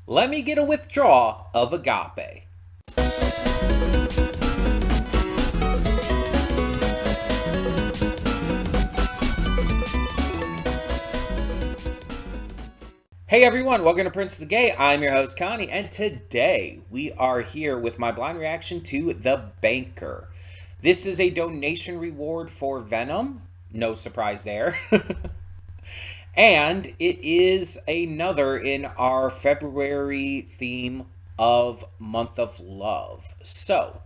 Let me get a withdrawal of agape. Hey everyone, welcome to Princess of Gay. I'm your host Connie, and today we are here with my blind reaction to The Banker. This is a donation reward for Venom. No surprise there. And it is another in our February theme of Month of Love. So,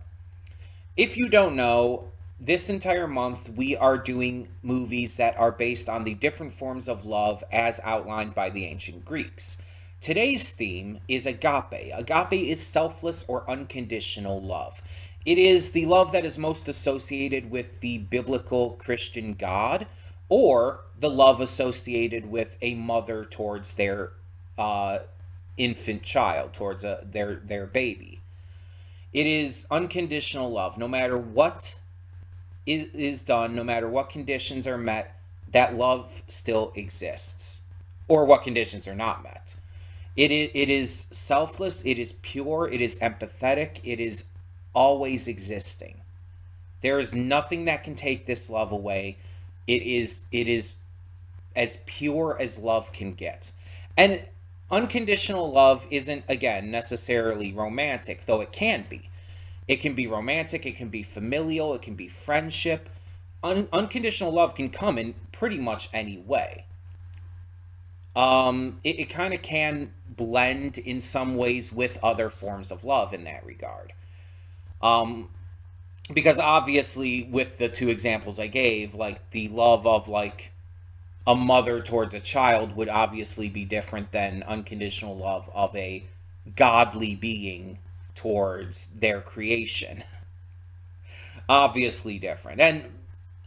if you don't know, this entire month we are doing movies that are based on the different forms of love as outlined by the ancient Greeks. Today's theme is agape. Agape is selfless or unconditional love. It is the love that is most associated with the biblical Christian God, or the love associated with a mother towards their infant child, towards their baby. It is unconditional love. No matter what is done, no matter what conditions are met, that love still exists, or what conditions are not met. It is selfless, it is pure, it is empathetic, it is always existing. There is nothing that can take this love away. It is as pure as love can get. And unconditional love isn't, again, necessarily romantic, though it can be. It can be romantic, it can be familial, it can be friendship. Unconditional love can come in pretty much any way. It kind of can blend in some ways with other forms of love in that regard. Um, because obviously, with the two examples I gave, like the love of like a mother towards a child would obviously be different than unconditional love of a godly being towards their creation. Obviously different. And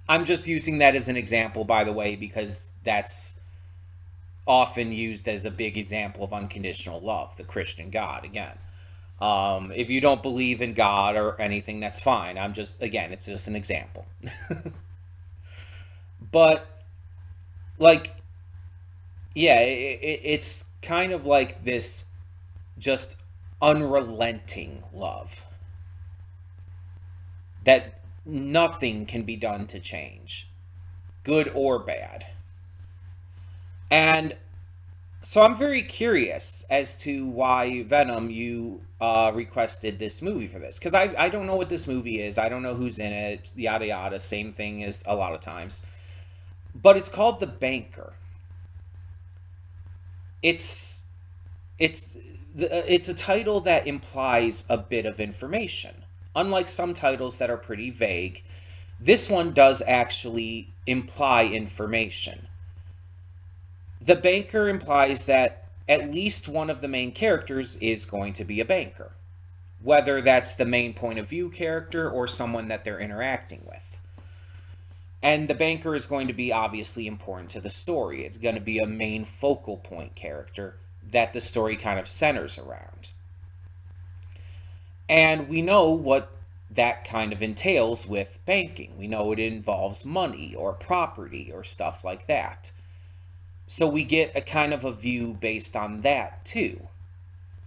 I'm just using that as an example, by the way, because that's often used as a big example of unconditional love, the Christian God, again. If you don't believe in God or anything, that's fine. I'm just, again, it's just an example. But, like, yeah, it's kind of like this just unrelenting love that nothing can be done to change, good or bad. And so I'm very curious as to why Venom you requested this movie for this, because I don't know what this movie is. I don't know who's in it. Yada yada. Same thing as a lot of times. But it's called The Banker. It's it's a title that implies a bit of information. Unlike some titles that are pretty vague, this one does actually imply information. The Banker implies that at least one of the main characters is going to be a banker, whether that's the main point of view character or someone that they're interacting with. And the banker is going to be obviously important to the story. It's going to be a main focal point character that the story kind of centers around. And we know what that kind of entails with banking. We know it involves money or property or stuff like that. So we get a kind of a view based on that too.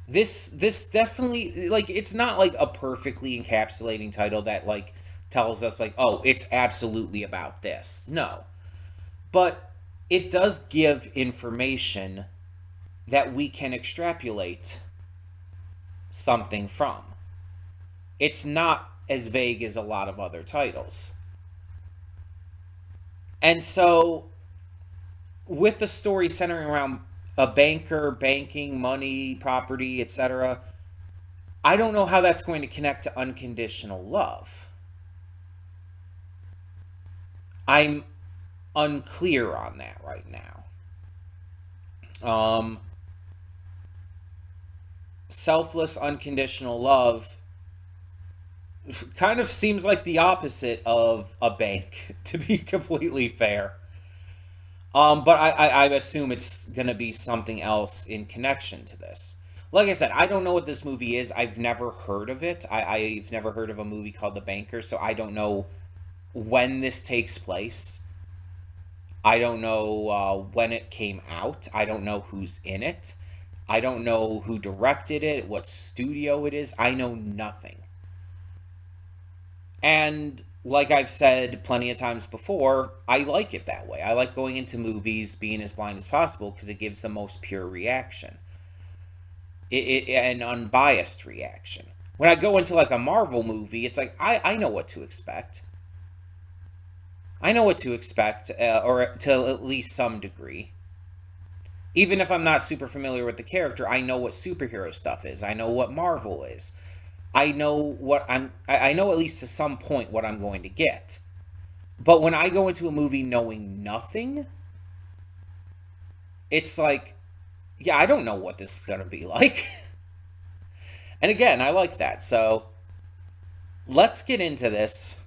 This definitely, like, it's not like a perfectly encapsulating title that like tells us like, oh, it's absolutely about this. No. But it does give information that we can extrapolate something from. It's not as vague as a lot of other titles. And so, with the story centering around a banker, banking, money, property, etc., I don't know how that's going to connect to unconditional love. I'm unclear on that right now. Selfless, unconditional love kind of seems like the opposite of a bank, to be completely fair. But I assume it's going to be something else in connection to this. Like I said, I don't know what this movie is. I've never heard of it. I've never heard of a movie called The Banker, so I don't know when this takes place. I don't know when it came out. I don't know who's in it. I don't know who directed it, what studio it is. I know nothing. And like I've said plenty of times before, I like it that way. I like going into movies being as blind as possible because it gives the most pure reaction, an unbiased reaction. When I go into like a Marvel movie, it's like I know what to expect. I know what to expect, or to at least some degree. Even if I'm not super familiar with the character, I know what superhero stuff is. I know what Marvel is. I know what I know at least to some point what I'm going to get. But when I go into a movie knowing nothing, it's like, yeah, I don't know what this is going to be like. And again, I like that. So let's get into this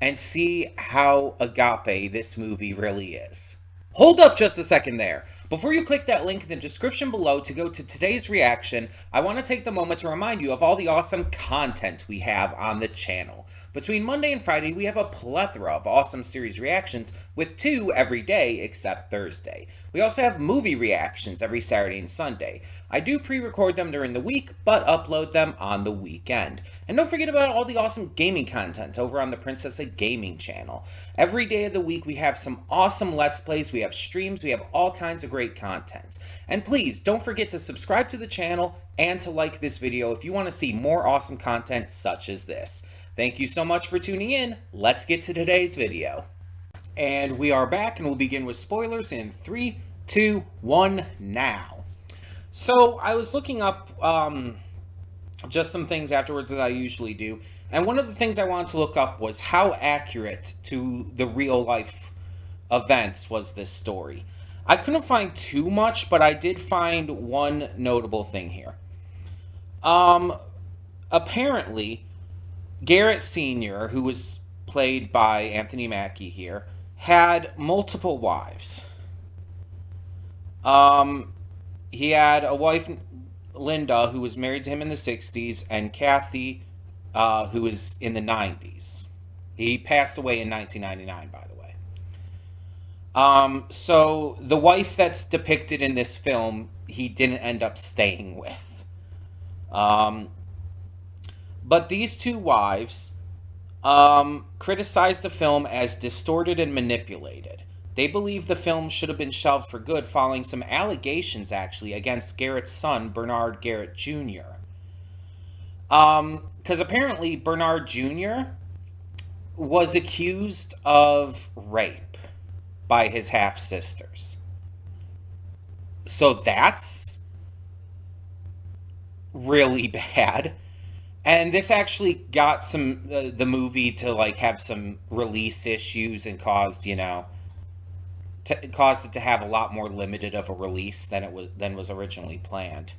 and see how agape this movie really is. Hold up just a second there. Before you click that link in the description below to go to today's reaction, I want to take the moment to remind you of all the awesome content we have on the channel. Between Monday and Friday, we have a plethora of awesome series reactions, with 2 every day except Thursday. We also have movie reactions every Saturday and Sunday. I do pre-record them during the week, but upload them on the weekend. And don't forget about all the awesome gaming content over on the Princessa Gaming channel. Every day of the week we have some awesome Let's Plays, we have streams, we have all kinds of great content. And please, don't forget to subscribe to the channel and to like this video if you want to see more awesome content such as this. Thank you so much for tuning in. Let's get to today's video. And we are back, and we'll begin with spoilers in 3, 2, 1, now. So I was looking up just some things afterwards as I usually do, and one of the things I wanted to look up was how accurate to the real life events was this story. I couldn't find too much, but I did find one notable thing here. Apparently, Garrett Sr., who was played by Anthony Mackie here, had multiple wives. He had a wife, Linda, who was married to him in the 60s, and Kathy, who was in the 90s. He passed away in 1999, by the way. So the wife that's depicted in this film, he didn't end up staying with. But these 2 wives criticized the film as distorted and manipulated. They believe the film should have been shelved for good following some allegations, actually, against Garrett's son, Bernard Garrett Jr. Because apparently Bernard Jr. was accused of rape by his half-sisters. So that's really bad. And this actually got the movie to like have some release issues and caused, caused it to have a lot more limited of a release than was originally planned.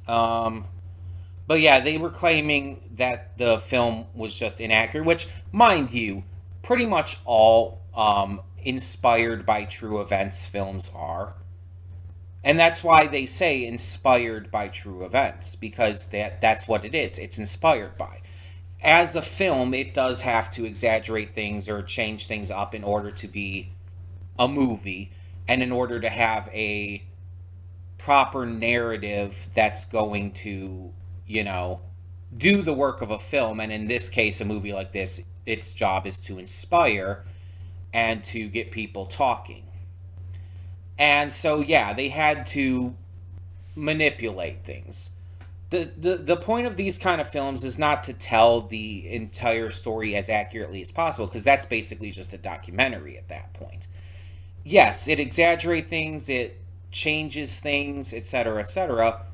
But yeah, they were claiming that the film was just inaccurate, which, mind you, pretty much all inspired by true events films are. And that's why they say inspired by true events, because that's what it is. It's inspired by. As a film, it does have to exaggerate things or change things up in order to be a movie, and in order to have a proper narrative that's going to, do the work of a film. And in this case, a movie like this, its job is to inspire and to get people talking. And so, yeah, they had to manipulate things. The point of these kind of films is not to tell the entire story as accurately as possible, because that's basically just a documentary at that point. Yes, it exaggerates things, it changes things, etc.,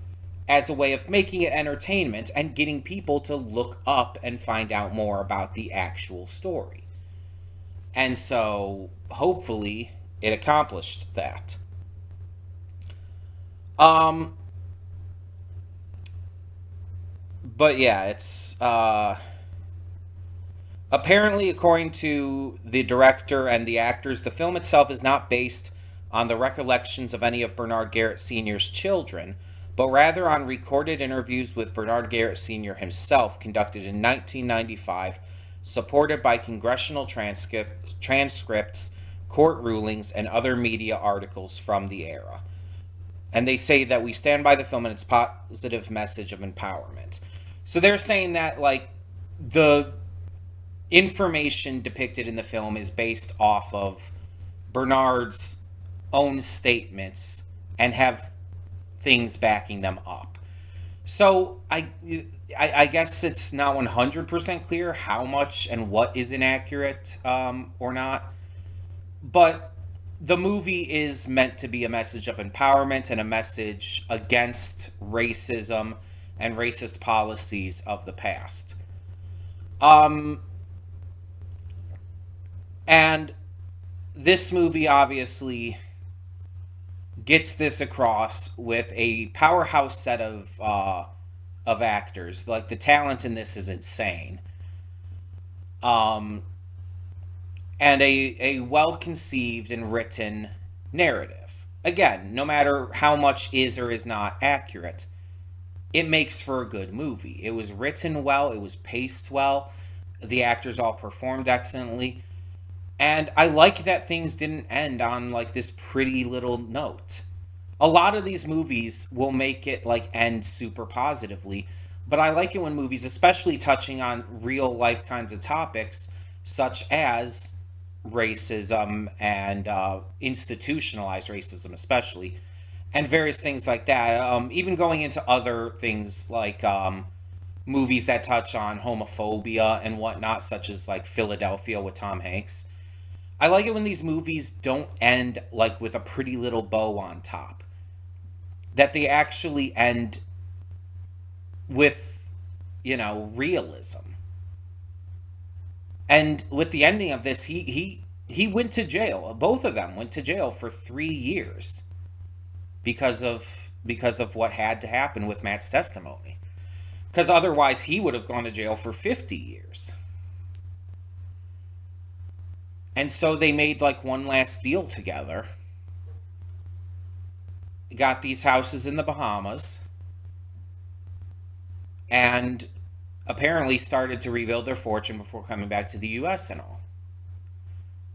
as a way of making it entertainment and getting people to look up and find out more about the actual story. And so, hopefully, it accomplished that. But yeah, it's apparently, according to the director and the actors, the film itself is not based on the recollections of any of Bernard Garrett Sr.'s children, but rather on recorded interviews with Bernard Garrett Sr. himself conducted in 1995, supported by congressional transcripts, court rulings, and other media articles from the era. And they say that we stand by the film and its positive message of empowerment. So they're saying that, like, the information depicted in the film is based off of Bernard's own statements and have things backing them up. So I guess it's not 100% clear how much and what is inaccurate, or not. But the movie is meant to be a message of empowerment and a message against racism and racist policies of the past. Um, and this movie obviously gets this across with a powerhouse set of actors. Like, the talent in this is insane. Um, and a well conceived and written narrative. Again, no matter how much is or is not accurate, it makes for a good movie. It was written well, it was paced well, the actors all performed excellently, and I like that things didn't end on like this pretty little note. A lot of these movies will make it like end super positively, but I like it when movies, especially touching on real life kinds of topics, such as racism and institutionalized racism, especially, and various things like that. Even going into other things like movies that touch on homophobia and whatnot, such as like Philadelphia with Tom Hanks. I like it when these movies don't end like with a pretty little bow on top. That they actually end with, realism. And with the ending of this, he went to jail. Both of them went to jail for 3 years because of what had to happen with Matt's testimony. Because otherwise, he would have gone to jail for 50 years. And so they made like one last deal together. Got these houses in the Bahamas. And apparently started to rebuild their fortune before coming back to the US and all.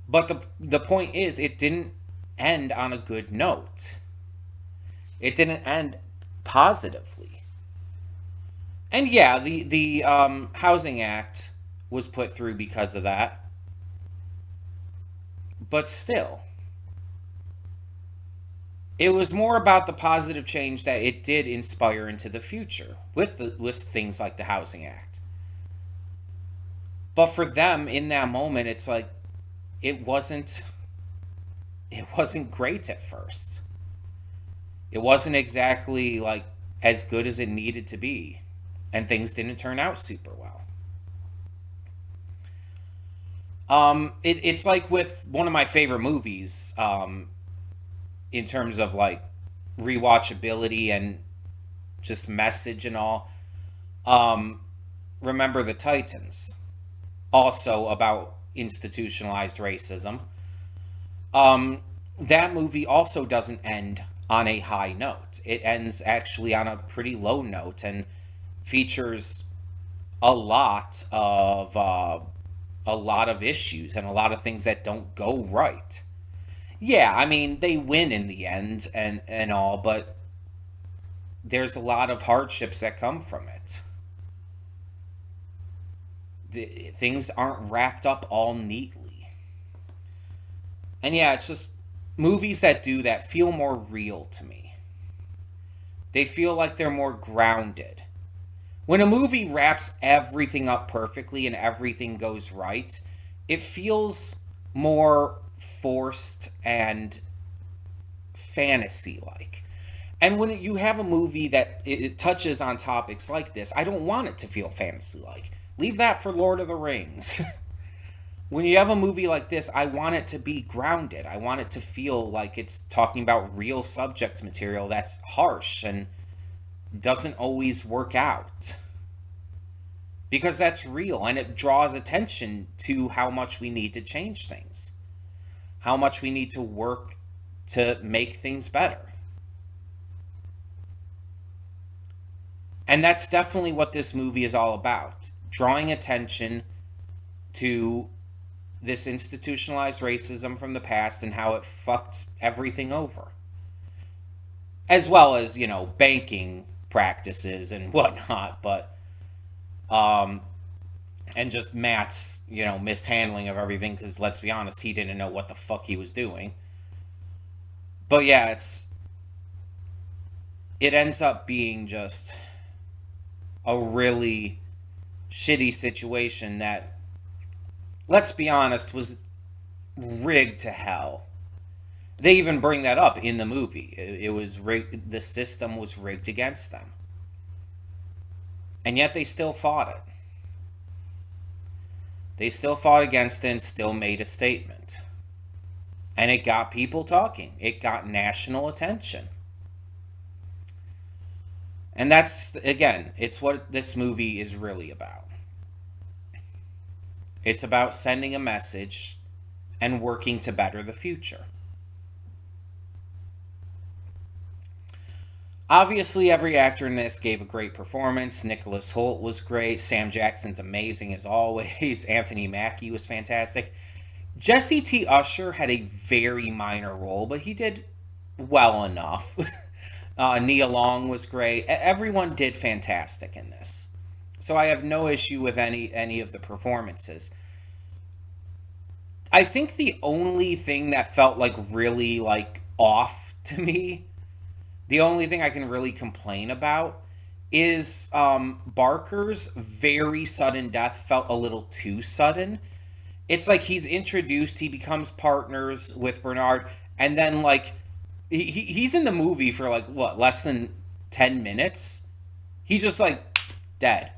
But the point is, it didn't end on a good note. It didn't end positively. And yeah, the Housing Act was put through because of that. But still, it was more about the positive change that it did inspire into the future with things like the Housing Act. But for them in that moment, it's like it wasn't great at first. It wasn't exactly like as good as it needed to be, and things didn't turn out super well. It's like with one of my favorite movies, in terms of like rewatchability and just message and all. Um, Remember the Titans, also about institutionalized racism. That movie also doesn't end on a high note. It ends actually on a pretty low note and features a lot of issues and a lot of things that don't go right. Yeah, I mean they win in the end and all, but there's a lot of hardships that come from it. Things aren't wrapped up all neatly. And yeah, it's just movies that do that feel more real to me. They feel like they're more grounded. When a movie wraps everything up perfectly and everything goes right, it feels more forced and fantasy like. And when you have a movie that it touches on topics like this, I don't want it to feel fantasy like. Leave that for Lord of the Rings. When you have a movie like this, I want it to be grounded. I want it to feel like it's talking about real subject material that's harsh and doesn't always work out. Because that's real and it draws attention to how much we need to change things. How much we need to work to make things better. And that's definitely what this movie is all about. Drawing attention to this institutionalized racism from the past and how it fucked everything over. as well as, you know, banking practices and whatnot, but um and just Matt's, you know, mishandling of everything, because let's be honest, he didn't know what the fuck he was doing. But yeah, it ends up being just a really shitty situation that, let's be honest, was rigged to hell. They even bring that up in the movie. It was rigged, the system was rigged against them. And yet they still fought it. They still fought against it and still made a statement. And it got people talking. It got national attention. And that's, again, it's what this movie is really about. It's about sending a message and working to better the future. Obviously, every actor in this gave a great performance. Nicholas Hoult was great. Sam Jackson's amazing as always. Anthony Mackie was fantastic. Jesse T. Usher had a very minor role, but he did well enough. Nia Long was great. Everyone did fantastic in this. So I have no issue with any of the performances. I think the only thing that felt like really like off to me, the only thing I can really complain about is Barker's very sudden death felt a little too sudden. It's like he's introduced, he becomes partners with Bernard, and then like he's in the movie for like what, less than 10 minutes. He's just like dead.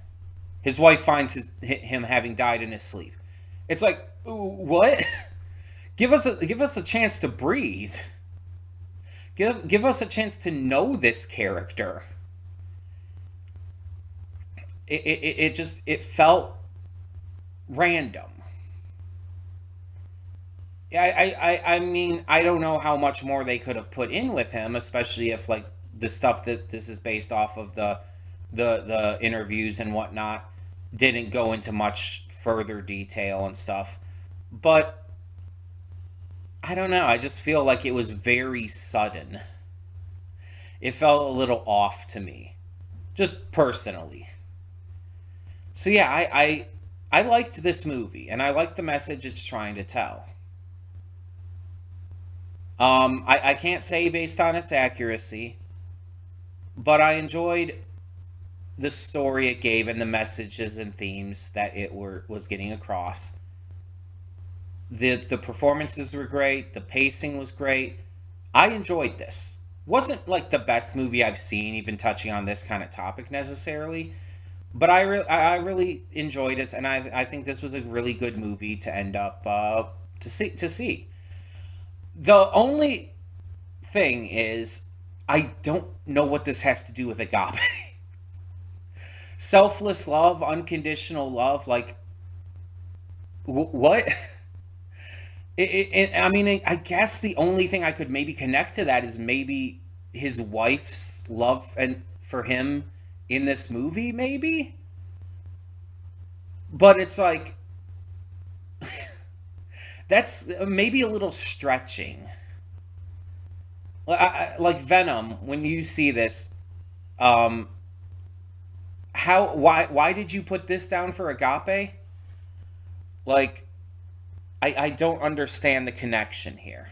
His wife finds him having died in his sleep. It's like, what? Give us a chance to breathe. Give us a chance to know this character. It felt random. I mean, I don't know how much more they could have put in with him, especially if like the stuff that this is based off of, the interviews and whatnot, didn't go into much further detail and stuff. But I don't know, I just feel like it was very sudden. It felt a little off to me, just personally. So yeah, I liked this movie, and I liked the message it's trying to tell. I can't say based on its accuracy, but I enjoyed the story it gave and the messages and themes that was getting across. The performances were great, the pacing was great. I enjoyed this. Wasn't like the best movie I've seen, even touching on this kind of topic necessarily, but I really enjoyed it, and I think this was a really good movie to end up to see. The only thing is, I don't know what this has to do with agape. Selfless love, unconditional love, like, what? I mean, I guess the only thing I could maybe connect to that is maybe his wife's love and for him in this movie, maybe? But it's like, that's maybe a little stretching. Like Venom, when you see this, um, why did you put this down for agape? Like, I don't understand the connection here.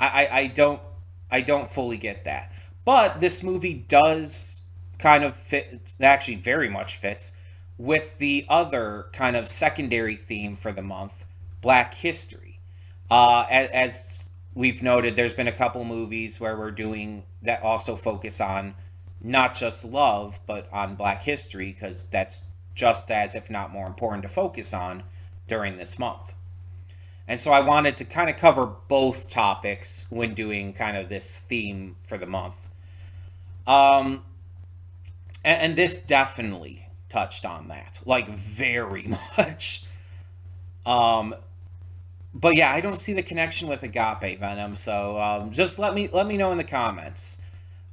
I don't fully get that. But this movie does kind of fit, actually very much fits, with the other kind of secondary theme for the month, Black History. As we've noted, there's been a couple movies where we're doing that also focus on not just love, but on Black history, because that's just as, if not more important, to focus on during this month. And so I wanted to kind of cover both topics when doing kind of this theme for the month. Um, and this definitely touched on that, like very much. Um, but yeah, I don't see the connection with agape Venom, so just let me know in the comments,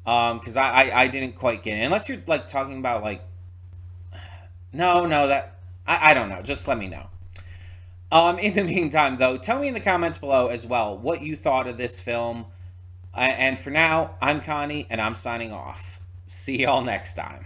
because I didn't quite get it. Unless you're like talking about like, no, that I don't know. Just let me know. In the meantime, though, tell me in the comments below as well what you thought of this film. And for now, I'm Connie, and I'm signing off. See y'all next time.